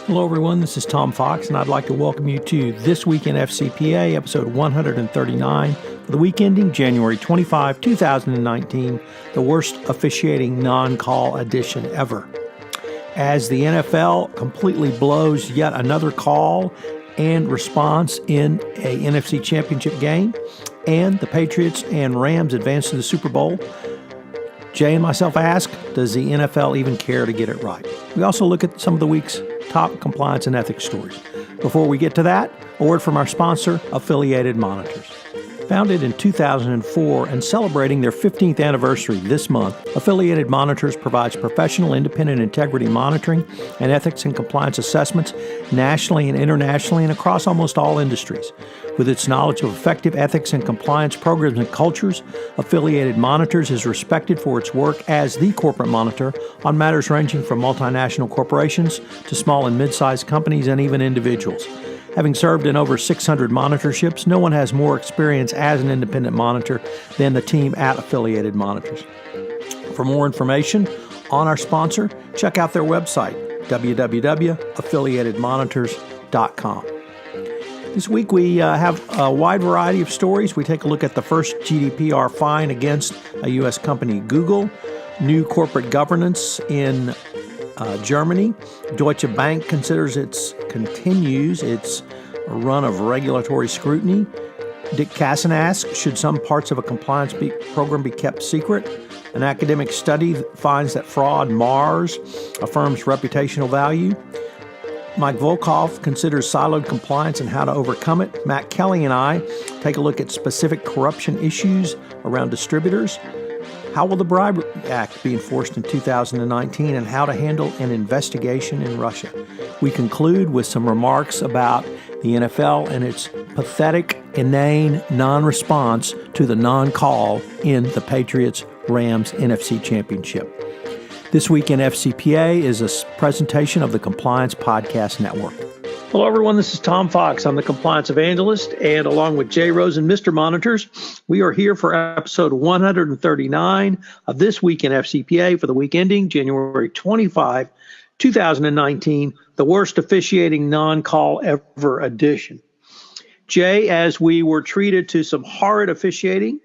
Hello, everyone. This is Tom Fox, and I'd like to welcome you to This Week in FCPA, episode 139, for the week ending January 25, 2019, the worst officiating non-call edition ever. As the NFL completely blows yet another call and response in a NFC Championship game, and the Patriots and Rams advance to the Super Bowl, Jay and myself ask, does the NFL even care to get it right? We also look at some of the week's top compliance and ethics stories. Before we get to that, a word from our sponsor, Affiliated Monitors. Founded in 2004 and celebrating their 15th anniversary this month, Affiliated Monitors provides professional independent integrity monitoring and ethics and compliance assessments nationally and internationally and across almost all industries. With its knowledge of effective ethics and compliance programs and cultures, Affiliated Monitors is respected for its work as the corporate monitor on matters ranging from multinational corporations to small and mid-sized companies and even individuals. Having served in over 600 monitorships, no one has more experience as an independent monitor than the team at Affiliated Monitors. For more information on our sponsor, check out their website, www.affiliatedmonitors.com. This week we have a wide variety of stories. We take a look at the first GDPR fine against a U.S. company, Google, new corporate governance in Germany. Deutsche Bank continues its run of regulatory scrutiny. Dick Cassin asks, should some parts of a compliance program be kept secret? An academic study finds that fraud mars a firm's reputational value. Mike Volkov considers siloed compliance and how to overcome it. Matt Kelly and I take a look at specific corruption issues around distributors. How will the Bribe Act be enforced in 2019 and how to handle an investigation in Russia? We conclude with some remarks about the NFL and its pathetic, inane non-response to the non-call in the Patriots-Rams NFC Championship. This Week in FCPA is a presentation of the Compliance Podcast Network. Hello, everyone. This is Tom Fox. I'm the Compliance Evangelist, and along with Jay Rosen, Mr. Monitors, we are here for episode 139 of This Week in FCPA for the week ending January 25, 2019, the worst officiating non-call ever edition. Jay, as we were treated to some horrid officiating,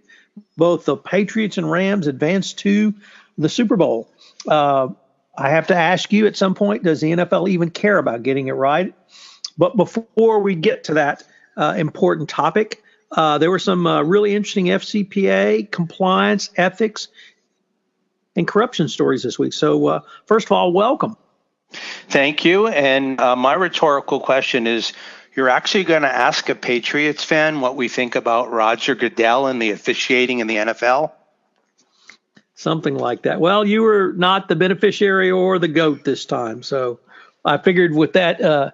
both the Patriots and Rams advanced to the Super Bowl. I have to ask you at some point, does the NFL even care about getting it right? But before we get to that important topic, there were some really interesting FCPA compliance, ethics, and corruption stories this week. So first of all, welcome. Thank you. And my rhetorical question is, you're actually going to ask a Patriots fan what we think about Roger Goodell and the officiating in the NFL? Something like that. Well, you were not the beneficiary or the GOAT this time. So I figured with that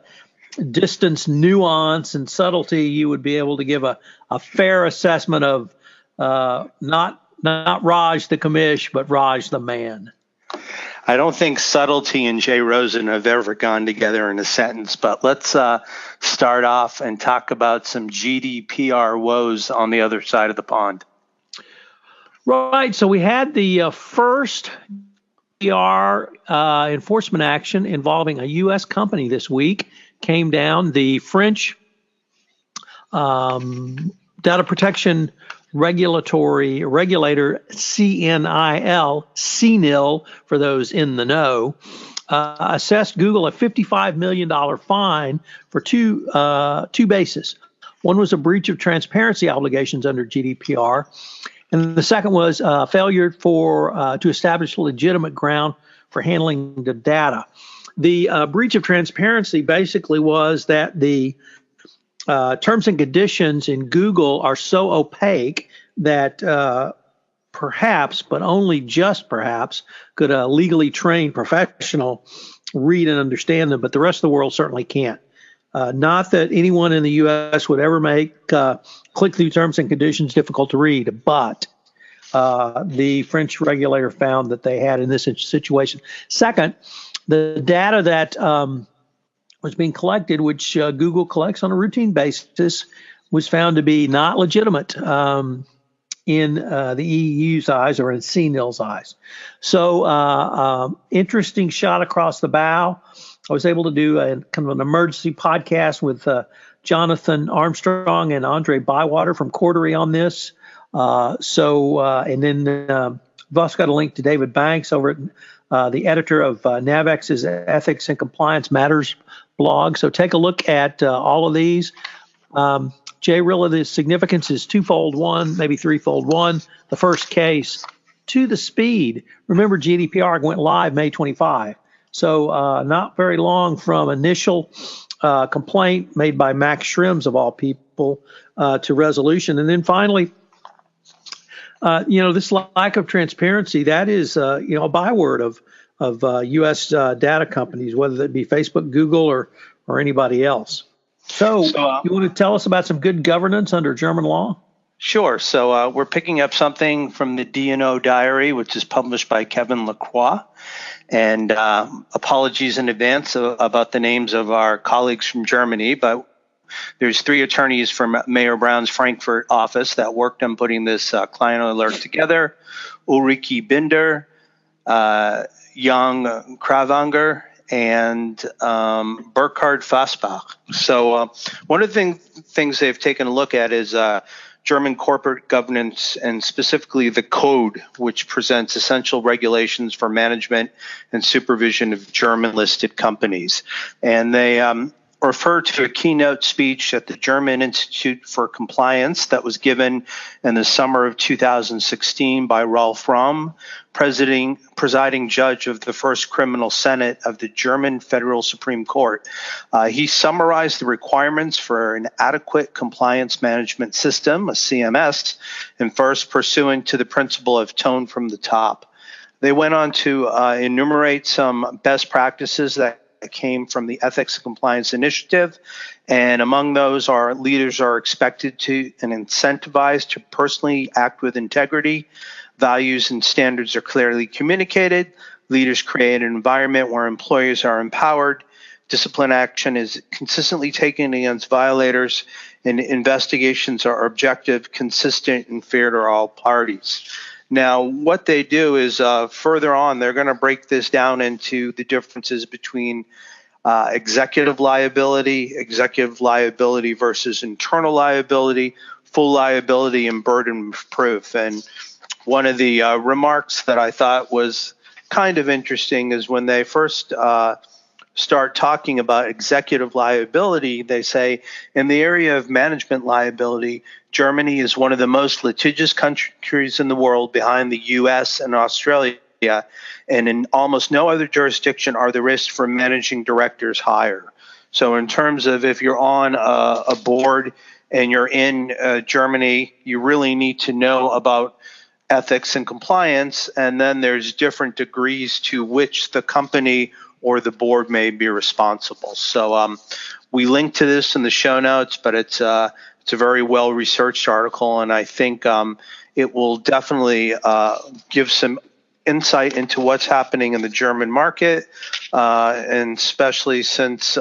distance, nuance, and subtlety, you would be able to give a fair assessment of not Raj the commish, but Raj the man. I don't think subtlety and Jay Rosen have ever gone together in a sentence, but let's start off and talk about some GDPR woes on the other side of the pond. Right. So we had the first GDPR enforcement action involving a U.S. company this week. Came down. The French data protection regulator CNIL for those in the know, assessed Google a $55 million fine for two bases. One was a breach of transparency obligations under GDPR, and the second was failure to establish legitimate ground for handling the data. The breach of transparency basically was that the terms and conditions in Google are so opaque that perhaps, but only just perhaps, could a legally trained professional read and understand them, but the rest of the world certainly can't. Not that anyone in the U.S. would ever make click-through terms and conditions difficult to read, but the French regulator found that they had in this situation. Second, the data that was being collected, which Google collects on a routine basis, was found to be not legitimate. in the EU's eyes or in CNIL's eyes. So interesting shot across the bow. I was able to do a kind of an emergency podcast with Jonathan Armstrong and AndréBywater from Cordery on this. And then I've also got a link to David Banks over at the editor of Navex's Ethics and Compliance Matters blog. So take a look at all of these. Jay, really the significance is twofold. One, maybe threefold. One, the first case to the speed. Remember, GDPR went live May 25. So not very long from initial complaint made by Max Schrems, of all people, to resolution. And then finally, this lack of transparency, that is, a byword of U.S. data companies, whether it be Facebook, Google, or anybody else. So you want to tell us about some good governance under German law? Sure. So we're picking up something from the D&O Diary, which is published by Kevin Lacroix. And apologies in advance about the names of our colleagues from Germany, but there's 3 attorneys from Mayor Brown's Frankfurt office that worked on putting this client alert together. Ulrike Binder, young Kraayvanger, and Burkhard Fassbach. So one of the things they've taken a look at is German corporate governance, and specifically the code, which presents essential regulations for management and supervision of German-listed companies. And they refer to a keynote speech at the German Institute for Compliance that was given in the summer of 2016 by Ralph Rahm, presiding judge of the first criminal senate of the German Federal Supreme Court. He summarized the requirements for an adequate compliance management system, a CMS, and first pursuant to the principle of tone from the top. They went on to enumerate some best practices that came from the Ethics and Compliance Initiative, and among those are leaders are expected to and incentivized to personally act with integrity. Values and standards are clearly communicated. Leaders create an environment where employees are empowered. Discipline action is consistently taken against violators, and investigations are objective, consistent, and fair to all parties. Now, what they do is further on, they're going to break this down into the differences between executive liability versus internal liability, full liability, and burden of proof. And one of the remarks that I thought was kind of interesting is when they first start talking about executive liability, they say in the area of management liability, Germany is one of the most litigious countries in the world behind the U.S. and Australia, and in almost no other jurisdiction are the risks for managing directors higher. So in terms of if you're on a board and you're in Germany, you really need to know about ethics and compliance, and then there's different degrees to which the company or the board may be responsible. So we link to this in the show notes, but it's a very well-researched article, and I think it will definitely give some insight into what's happening in the German market, and especially since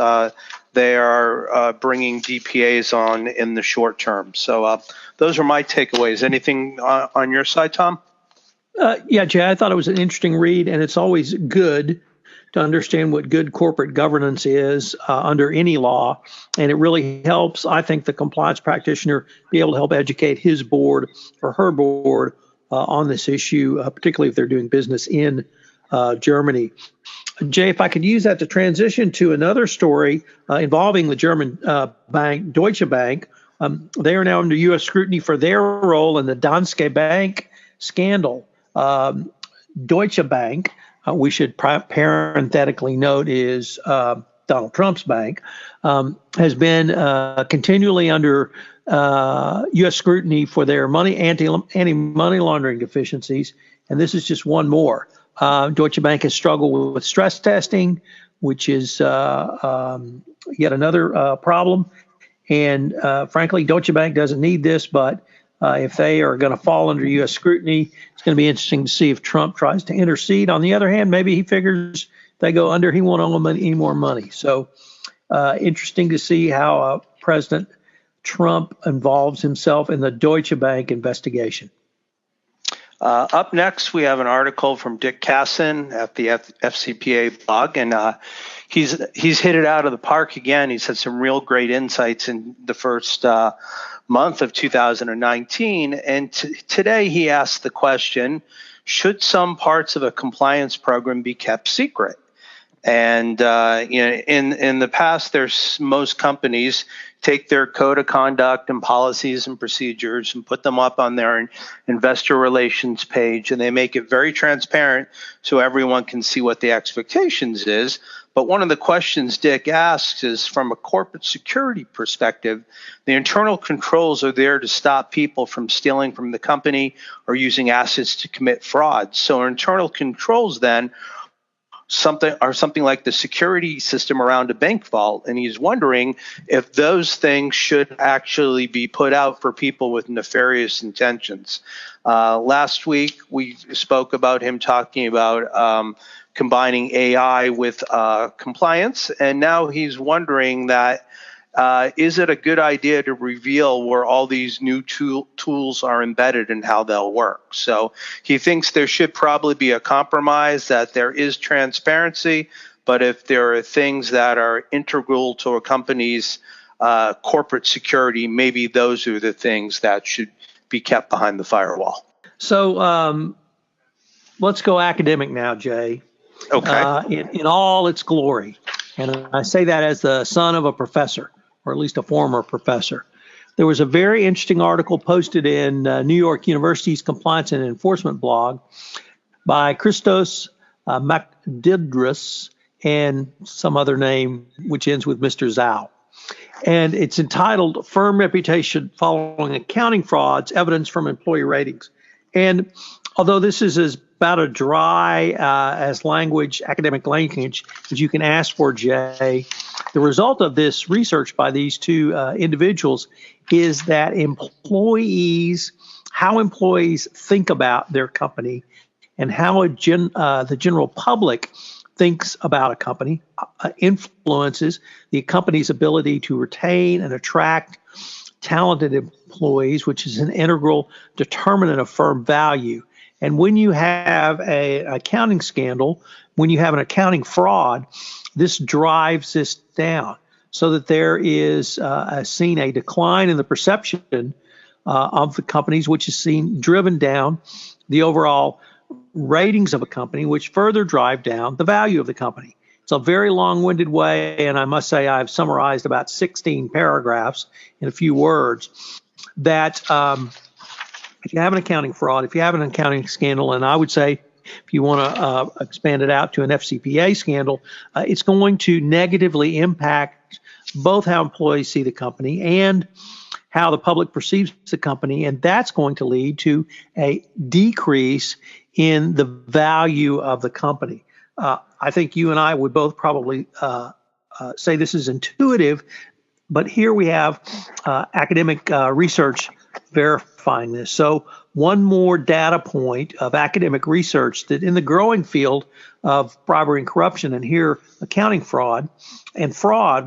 they are bringing DPAs on in the short term. So those are my takeaways. Anything on your side, Tom? Yeah, Jay, I thought it was an interesting read, and it's always good to understand what good corporate governance is under any law. And it really helps, I think, the compliance practitioner be able to help educate his board or her board on this issue, particularly if they're doing business in Germany. Jay, if I could use that to transition to another story involving the German bank, Deutsche Bank. They are now under U.S. scrutiny for their role in the Dansk Bank scandal. Deutsche Bank, we should parenthetically note, is Donald Trump's bank, has been continually under U.S. scrutiny for their anti-money laundering deficiencies, and this is just one more. Deutsche Bank has struggled with stress testing, which is yet another problem. And frankly, Deutsche Bank doesn't need this, but if they are going to fall under U.S. scrutiny, it's going to be interesting to see if Trump tries to intercede. On the other hand, maybe he figures if they go under, he won't owe them any more money. So interesting to see how President Trump involves himself in the Deutsche Bank investigation. Up next, we have an article from Dick Cassin at the FCPA Blog, and he's hit it out of the park again. He's had some real great insights in the first month of 2019, and today he asked the question, should some parts of a compliance program be kept secret? And in the past, most companies take their code of conduct and policies and procedures and put them up on their investor relations page, and they make it very transparent so everyone can see what the expectations is. But one of the questions Dick asks is, from a corporate security perspective, the internal controls are there to stop people from stealing from the company or using assets to commit fraud. So internal controls then something like the security system around a bank vault, and he's wondering if those things should actually be put out for people with nefarious intentions. Last week, we spoke about him talking about combining AI with compliance, and now he's wondering that is it a good idea to reveal where all these new tools are embedded and how they'll work? So he thinks there should probably be a compromise, that there is transparency, but if there are things that are integral to a company's corporate security, maybe those are the things that should be kept behind the firewall. So let's go academic now, Jay. Okay. In all its glory. And I say that as the son of a professor, or at least a former professor. There was a very interesting article posted in New York University's Compliance and Enforcement blog by Christos Makridis and some other name which ends with Mr. Zhou. And it's entitled Firm Reputation Following Accounting Frauds, Evidence from Employee Ratings. And although this is as about as dry as academic language as you can ask for, Jay, the result of this research by these two individuals is that how employees think about their company and how the general public thinks about a company influences the company's ability to retain and attract talented employees, which is an integral determinant of firm value. And when you have an accounting scandal, when you have an accounting fraud, this drives this down so that there is seen a decline in the perception of the companies, which is driven down the overall ratings of a company, which further drive down the value of the company. It's a very long-winded way, and I must say I've summarized about 16 paragraphs in a few words that if you have an accounting fraud, if you have an accounting scandal, and I would say if you want to expand it out to an FCPA scandal, it's going to negatively impact both how employees see the company and how the public perceives the company, and that's going to lead to a decrease in the value of the company. I think you and I would both probably say this is intuitive, but here we have academic research verifying this. So one more data point of academic research that in the growing field of bribery and corruption, and here accounting fraud,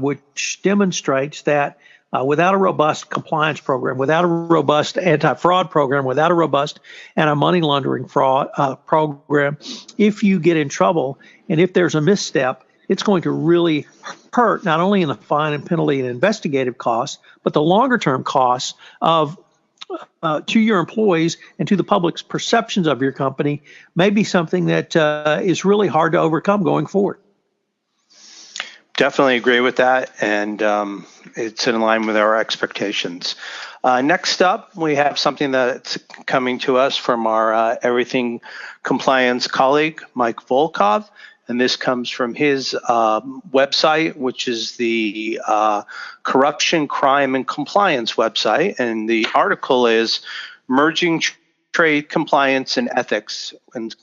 which demonstrates that without a robust compliance program, without a robust anti-fraud program, without a robust anti-money laundering fraud program, if you get in trouble and if there's a misstep, it's going to really hurt not only in the fine and penalty and investigative costs, but the longer-term costs of to your employees and to the public's perceptions of your company may be something that is really hard to overcome going forward. Definitely agree with that, and it's in line with our expectations. Next up, we have something that's coming to us from our Everything Compliance colleague, Mike Volkov, and this comes from his website, which is the Corruption, Crime, and Compliance website, and the article is Merging Trade Compliance and Ethics and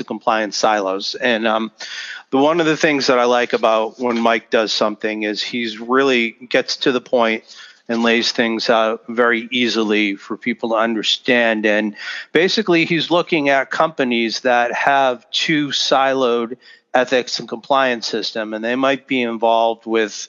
Compliance Silos. And one of the things that I like about when Mike does something is he's really gets to the point and lays things out very easily for people to understand. And basically, he's looking at companies that have two siloed ethics and compliance system, and they might be involved with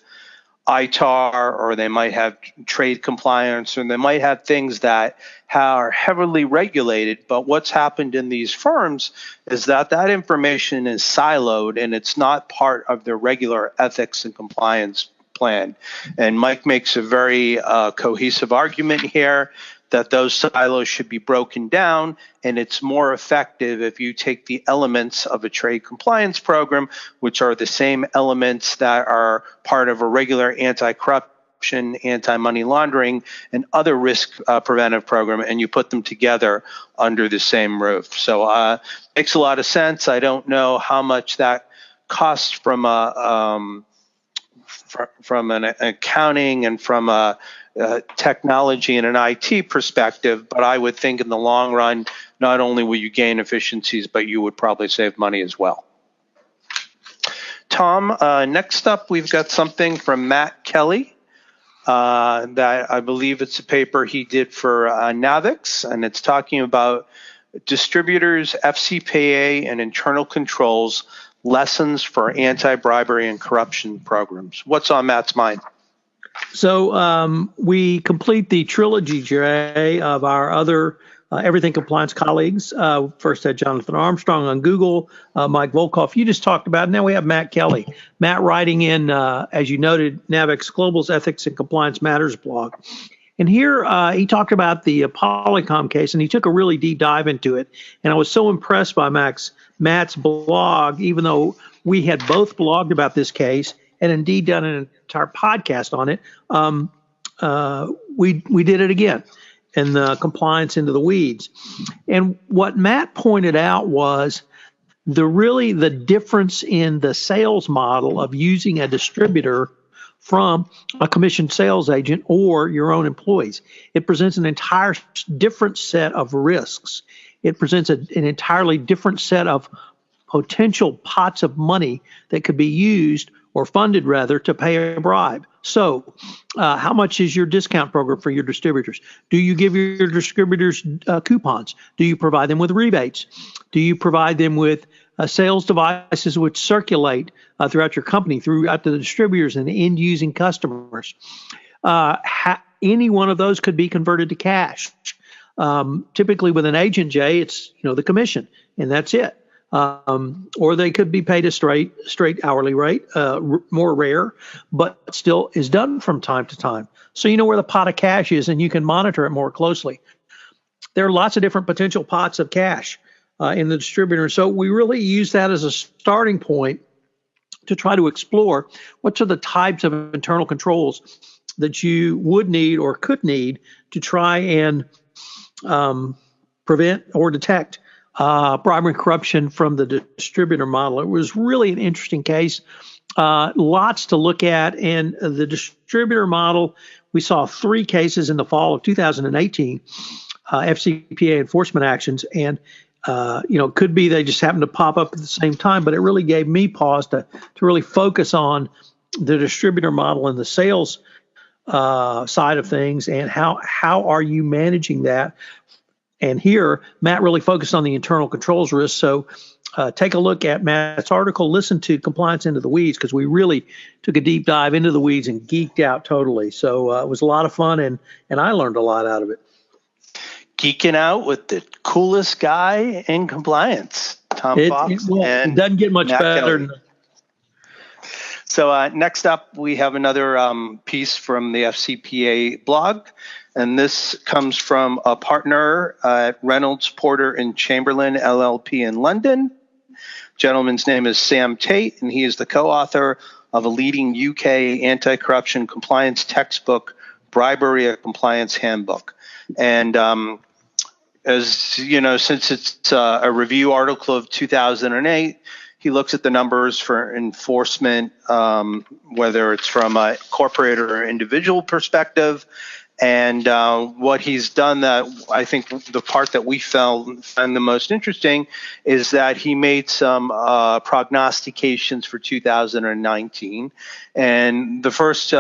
ITAR, or they might have trade compliance, or they might have things that are heavily regulated. But what's happened in these firms is that information is siloed and it's not part of their regular ethics and compliance plan. And Mike makes a very cohesive argument here that those silos should be broken down, and it's more effective if you take the elements of a trade compliance program, which are the same elements that are part of a regular anti-corruption, anti-money laundering, and other risk preventive program, and you put them together under the same roof. So makes a lot of sense. I don't know how much that costs from an accounting and from a technology and an IT perspective, but I would think in the long run, not only will you gain efficiencies, but you would probably save money as well. Tom, next up, we've got something from Matt Kelly that I believe it's a paper he did for Navex, and it's talking about distributors, FCPA, and internal controls, lessons for anti-bribery and corruption programs. What's on Matt's mind? So we complete the trilogy, Jay, of our other Everything Compliance colleagues. First had Jonathan Armstrong on Google, Mike Volkov, you just talked about. Now we have Matt Kelly. Matt writing in, as you noted, Navex Global's Ethics and Compliance Matters blog. And here he talked about the Polycom case, and he took a really deep dive into it. And I was so impressed by Matt's blog, even though we had both blogged about this case and indeed done an entire podcast on it. We did it again, in the Compliance Into the Weeds. And what Matt pointed out was the difference in the sales model of using a distributor from a commissioned sales agent or your own employees. It presents an entire different set of risks. It presents an entirely different set of potential pots of money that could be used or funded, rather, to pay a bribe. So how much is your discount program for your distributors? Do you give your distributors coupons? Do you provide them with rebates? Do you provide them with sales devices which circulate throughout your company, throughout the distributors and the end-using customers? Any one of those could be converted to cash. Typically with an agent, Jay, it's the commission, and that's it. Or they could be paid a straight hourly rate, more rare, but still is done from time to time. So you know where the pot of cash is, and you can monitor it more closely. There are lots of different potential pots of cash in the distributor. So we really use that as a starting point to try to explore what are the types of internal controls that you would need or could need to try and prevent or detect bribery and corruption from the distributor model. It was really an interesting case. Lots to look at. And the distributor model, we saw 3 cases in the fall of 2018, FCPA enforcement actions. And, could be they just happened to pop up at the same time, but it really gave me pause to really focus on the distributor model and the sales side of things, and how are you managing that. And here, Matt really focused on the internal controls risk. So take a look at Matt's article, listen to Compliance Into the Weeds, because we really took a deep dive into the weeds and geeked out totally. So it was a lot of fun, and I learned a lot out of it. Geeking out with the coolest guy in compliance, Tom Fox. It doesn't get much better. So next up, we have another piece from the FCPA blog. And this comes from a partner at Reynolds, Porter and Chamberlain LLP in London. Gentleman's name is Sam Tate, and he is the co-author of a leading UK anti-corruption compliance textbook, Bribery: A Compliance Handbook. And as you know, since it's a review article of 2008, he looks at the numbers for enforcement, whether it's from a corporate or individual perspective. And what he's done, that I think the part that we found the most interesting, is that he made some prognostications for 2019. And the first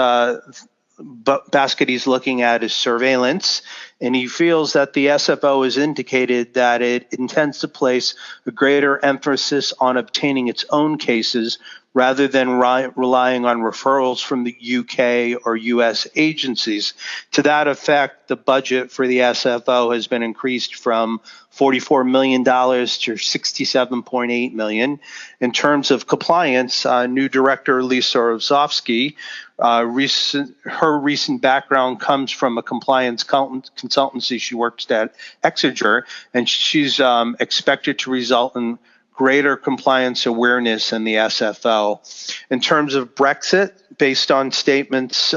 basket he's looking at is surveillance. And he feels that the SFO has indicated that it intends to place a greater emphasis on obtaining its own cases rather than relying on referrals from the UK or US agencies. To that effect, the budget for the SFO has been increased from $44 million to $67.8 million. In terms of compliance, new director Lisa Orzovsky, her recent background comes from a compliance consultancy. She works at Exeger, and she's expected to result in greater compliance awareness in the SFO. In terms of Brexit, based on statements,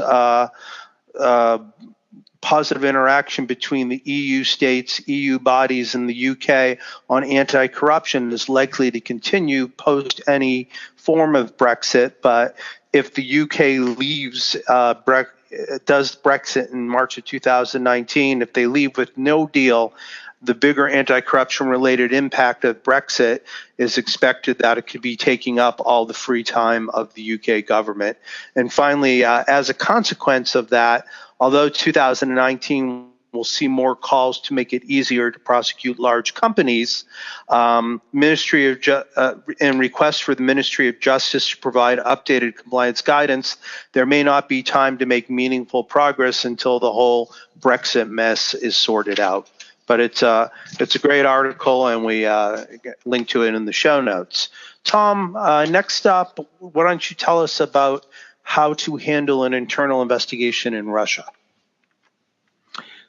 positive interaction between the EU states, EU bodies, and the UK on anti-corruption is likely to continue post any form of Brexit. But if the UK leaves, does Brexit in March of 2019, if they leave with no deal, the bigger anti-corruption related impact of Brexit is expected that it could be taking up all the free time of the UK government. And finally, as a consequence of that, although 2019 will see more calls to make it easier to prosecute large companies, and requests for the Ministry of Justice to provide updated compliance guidance, there may not be time to make meaningful progress until the whole Brexit mess is sorted out. But it's a great article, and we link to it in the show notes. Tom, next up, why don't you tell us about how to handle an internal investigation in Russia?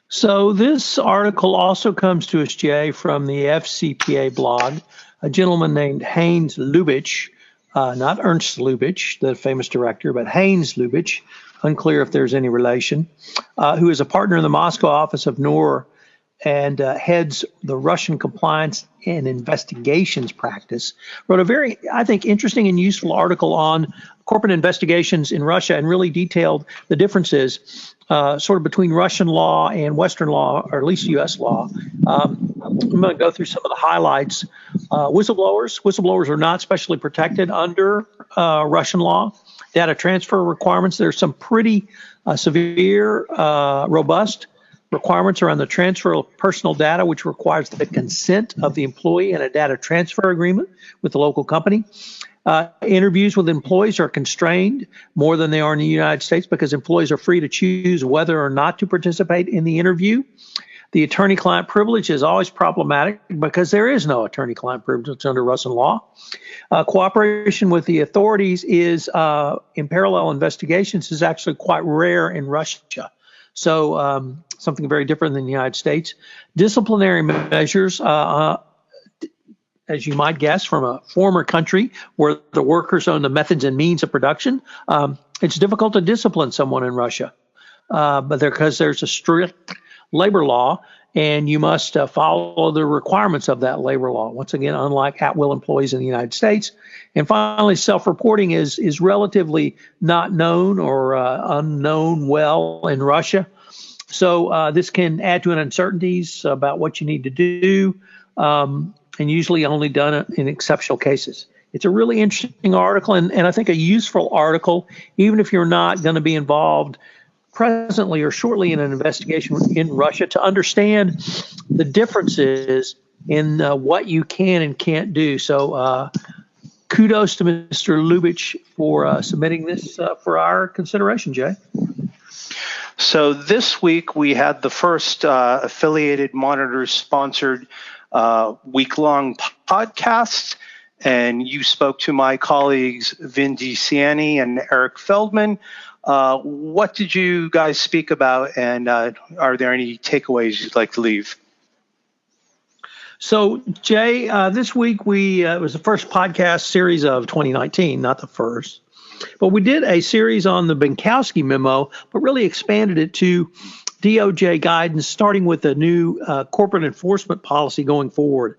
So this article also comes to us, Jay, from the FCPA blog. A gentleman named Heinz Lubitsch, not Ernst Lubitsch, the famous director, but Heinz Lubitsch, unclear if there's any relation, who is a partner in the Moscow office of Noor and heads the Russian compliance and investigations practice, wrote a very, I think, interesting and useful article on corporate investigations in Russia and really detailed the differences sort of between Russian law and Western law, or at least U.S. law. I'm going to go through some of the highlights. Whistleblowers are not specially protected under Russian law. Data transfer requirements, there's some pretty severe, robust requirements around the transfer of personal data, which requires the consent of the employee and a data transfer agreement with the local company. Interviews with employees are constrained more than they are in the United States because employees are free to choose whether or not to participate in the interview. The attorney-client privilege is always problematic because there is no attorney-client privilege under Russian law. Cooperation with the authorities is, in parallel investigations, is actually quite rare in Russia. So something very different than the United States. Disciplinary measures, as you might guess, from a former country where the workers own the methods and means of production, it's difficult to discipline someone in Russia, but because there's a strict labor law, and you must follow the requirements of that labor law. Once again, unlike at-will employees in the United States. And finally, self-reporting is relatively not known or unknown well in Russia. So this can add to an uncertainties about what you need to do, and usually only done in exceptional cases. It's a really interesting article, and I think a useful article, even if you're not going to be involved presently or shortly in an investigation in Russia, to understand the differences in what you can and can't do. So kudos to Mr. Lubitsch for submitting this for our consideration, Jay. So this week we had the first Affiliated Monitors sponsored week-long podcast, and you spoke to my colleagues Vin DiCiani and Eric Feldman. What did you guys speak about, and are there any takeaways you'd like to leave? So, Jay, this week it was the first podcast series of 2019, not the first. But we did a series on the Binkowski memo, but really expanded it to DOJ guidance, starting with the new corporate enforcement policy going forward.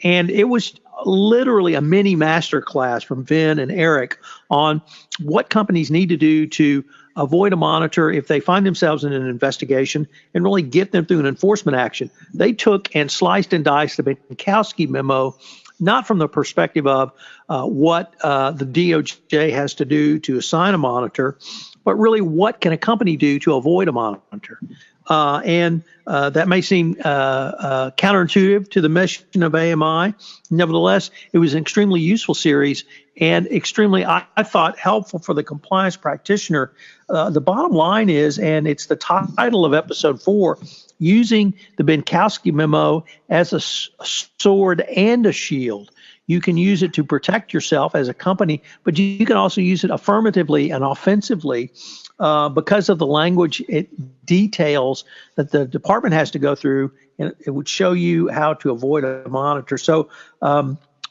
And it was literally a mini masterclass from Vin and Eric on what companies need to do to avoid a monitor if they find themselves in an investigation and really get them through an enforcement action. They took and sliced and diced the Binkowski memo, not from the perspective of what the DOJ has to do to assign a monitor, but really what can a company do to avoid a monitor. And that may seem counterintuitive to the mission of AMI. Nevertheless, it was an extremely useful series and extremely, I thought, helpful for the compliance practitioner. The bottom line is, and it's the title of episode 4, using the Binkowski memo as a sword and a shield. You can use it to protect yourself as a company, but you can also use it affirmatively and offensively because of the language it details that the department has to go through, and it would show you how to avoid a monitor. So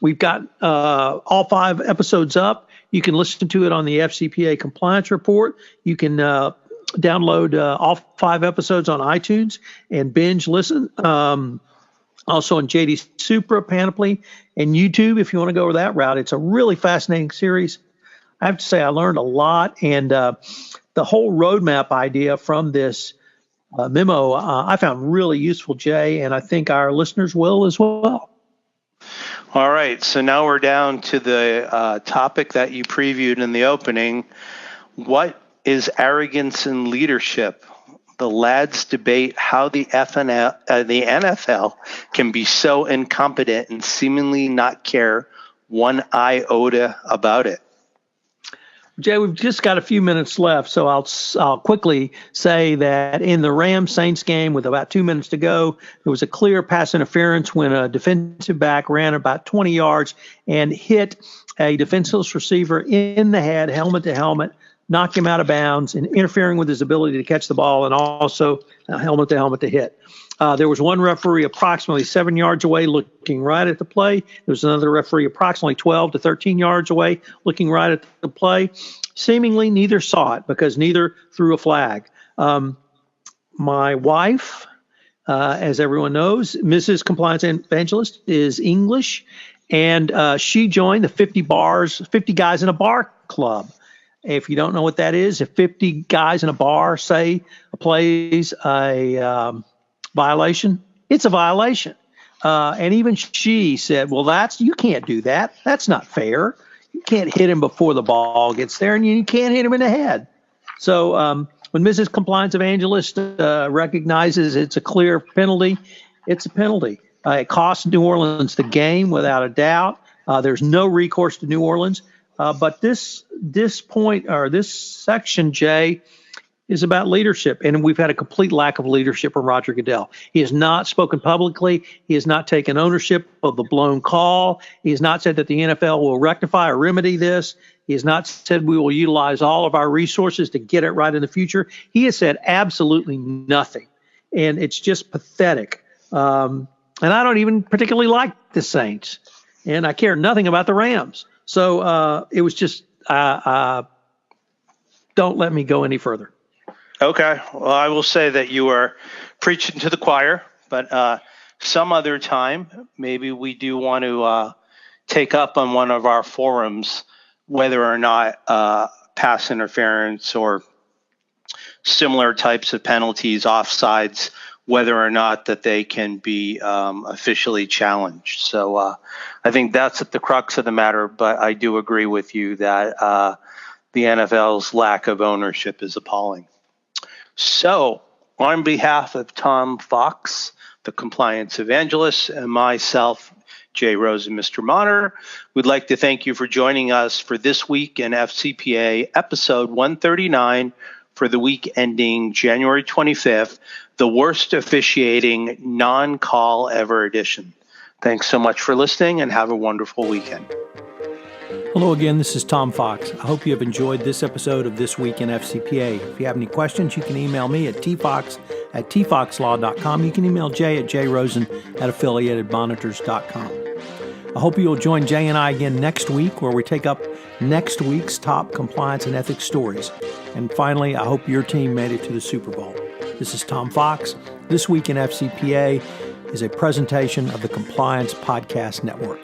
we've got all 5 episodes up. You can listen to it on the FCPA Compliance Report. You can download all 5 episodes on iTunes and binge listen. Also on JD Supra, Panoply, and YouTube if you want to go that route. It's a really fascinating series. I have to say I learned a lot, and the whole roadmap idea from this memo I found really useful, Jay, and I think our listeners will as well. All right, so now we're down to the topic that you previewed in the opening. What is arrogance in leadership? The lads debate how the NFL can be so incompetent and seemingly not care one iota about it. Jay, we've just got a few minutes left, so I'll quickly say that in the Rams-Saints game with about 2 minutes to go, there was a clear pass interference when a defensive back ran about 20 yards and hit a defenseless receiver in the head, helmet to helmet, knocked him out of bounds, and interfering with his ability to catch the ball, and also helmet to hit. There was one referee approximately 7 yards away looking right at the play. There was another referee approximately 12 to 13 yards away looking right at the play. Seemingly neither saw it because neither threw a flag. My wife, as everyone knows, Mrs. Compliance Evangelist, is English, and she joined the 50 guys in a bar club. If you don't know what that is, if 50 guys in a bar say plays a violation, it's a violation. And even she said, well, you can't do that. That's not fair. You can't hit him before the ball gets there, and you can't hit him in the head. So when Mrs. Compliance Evangelist recognizes it's a clear penalty, it's a penalty. It costs New Orleans the game without a doubt. There's no recourse to New Orleans. But this point, or this section, Jay, is about leadership, and we've had a complete lack of leadership from Roger Goodell. He has not spoken publicly. He has not taken ownership of the blown call. He has not said that the NFL will rectify or remedy this. He has not said we will utilize all of our resources to get it right in the future. He has said absolutely nothing, and it's just pathetic. And I don't even particularly like the Saints, and I care nothing about the Rams. So it was just, don't let me go any further. Okay. Well, I will say that you are preaching to the choir, but some other time, maybe we do want to take up on one of our forums whether or not pass interference or similar types of penalties, offsides, whether or not that they can be officially challenged. So I think that's at the crux of the matter, but I do agree with you that the NFL's lack of ownership is appalling. So on behalf of Tom Fox, the compliance evangelist, and myself, Jay Rose and Mr. Monitor, we'd like to thank you for joining us for this week in FCPA episode 139 for the week ending January 25th, the Worst Officiating Non-Call Ever edition. Thanks so much for listening, and have a wonderful weekend. Hello again, this is Tom Fox. I hope you have enjoyed this episode of This Week in FCPA. If you have any questions, you can email me at tfox@tfoxlaw.com. You can email Jay at jrosen@affiliatedmonitors.com. I hope you'll join Jay and I again next week, where we take up next week's top compliance and ethics stories. And finally, I hope your team made it to the Super Bowl. This is Tom Fox. This Week in FCPA is a presentation of the Compliance Podcast Network.